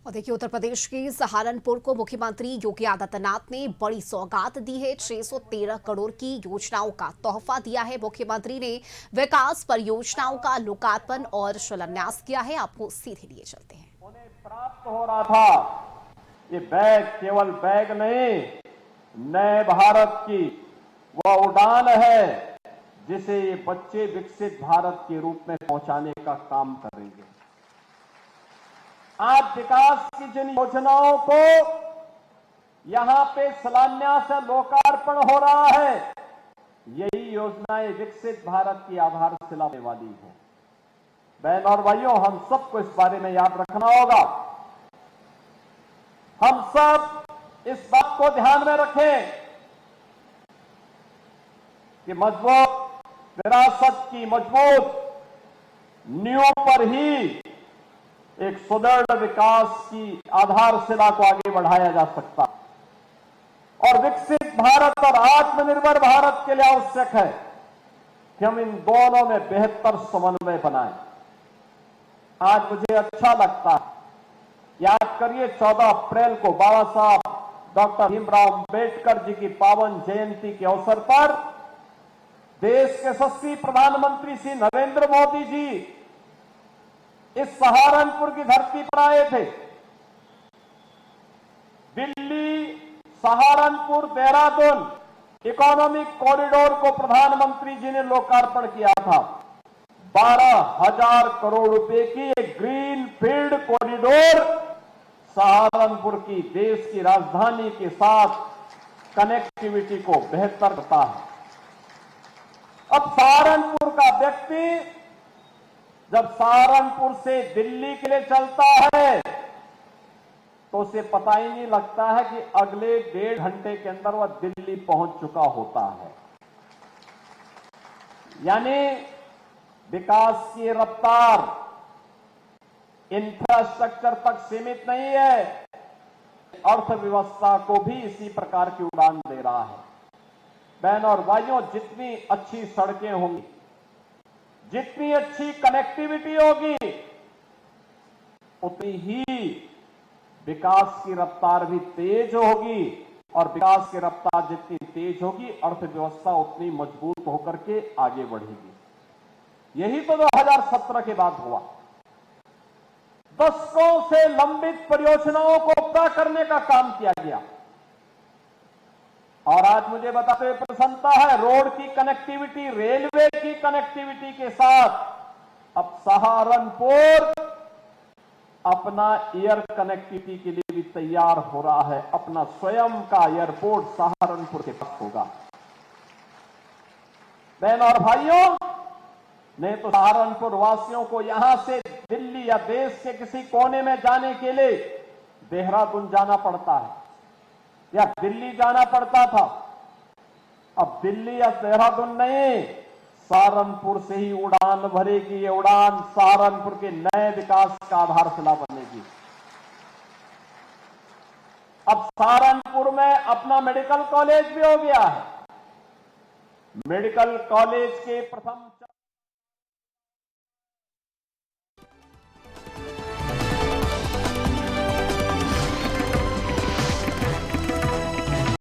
और देखिए, उत्तर प्रदेश के सहारनपुर को मुख्यमंत्री योगी आदित्यनाथ ने बड़ी सौगात दी है। 613 करोड़ की योजनाओं का तोहफा दिया है। मुख्यमंत्री ने विकास परियोजनाओं का लोकार्पण और शिलान्यास किया है। आपको सीधे लिए चलते हैं। उन्हें प्राप्त हो रहा था ये बैग केवल बैग नहीं, नए भारत की वह उड़ान है जिसे ये बच्चे विकसित भारत के रूप में पहुंचाने का काम करेंगे। आज विकास की जिन योजनाओं को यहां पे शिलान्यास से लोकार्पण हो रहा है, यही योजनाएं विकसित भारत की आधारशिला होने वाली है। बहन और भाइयों, हम सबको इस बारे में याद रखना होगा। हम सब इस बात को ध्यान में रखें कि मजबूत विरासत की मजबूत नींव पर ही एक सुदृढ़ विकास की आधारशिला को आगे बढ़ाया जा सकता है। और विकसित भारत और आत्मनिर्भर भारत के लिए आवश्यक है कि हम इन दोनों में बेहतर समन्वय बनाएं। आज मुझे अच्छा लगता है, याद करिए 14 अप्रैल को बाबा साहब डॉक्टर भीमराव अंबेडकर जी की पावन जयंती के अवसर पर देश के यशस्वी प्रधानमंत्री श्री नरेंद्र मोदी जी इस सहारनपुर की धरती पर आए थे। दिल्ली, सहारनपुर, देहरादून इकोनॉमिक कॉरिडोर को प्रधानमंत्री जी ने लोकार्पण किया था। 12,000 करोड़ रुपए की एक ग्रीन फील्ड कॉरिडोर सहारनपुर की देश की राजधानी के साथ कनेक्टिविटी को बेहतर करता है। अब सहारनपुर का व्यक्ति जब सहारनपुर से दिल्ली के लिए चलता है तो उसे पता ही नहीं लगता है कि अगले 1.5 घंटे के अंदर वह दिल्ली पहुंच चुका होता है। यानी विकास की रफ्तार इंफ्रास्ट्रक्चर तक सीमित नहीं है, अर्थव्यवस्था को भी इसी प्रकार की उड़ान दे रहा है। बहन और भाइयों, जितनी अच्छी सड़कें होंगी, जितनी अच्छी कनेक्टिविटी होगी, उतनी ही विकास की रफ्तार भी तेज होगी। और विकास की रफ्तार जितनी तेज होगी, अर्थव्यवस्था उतनी मजबूत होकर के आगे बढ़ेगी। यही तो 2017 के बाद हुआ। दशकों से लंबित परियोजनाओं को पूरा करने का काम किया गया। और आज मुझे बताते हुए प्रसन्नता है, रोड की कनेक्टिविटी, रेलवे की कनेक्टिविटी के साथ अब सहारनपुर अपना एयर कनेक्टिविटी के लिए भी तैयार हो रहा है। अपना स्वयं का एयरपोर्ट सहारनपुर के पास होगा। बहन और भाइयों, नहीं तो सहारनपुर वासियों को यहां से दिल्ली या देश के किसी कोने में जाने के लिए देहरादून जाना पड़ता है या दिल्ली जाना पड़ता था। अब दिल्ली या देहरादून नहीं, सहारनपुर से ही उड़ान भरेगी। ये उड़ान सहारनपुर के नए विकास का आधारशिला बनेगी। अब सहारनपुर में अपना मेडिकल कॉलेज भी हो गया है। मेडिकल कॉलेज के प्रथम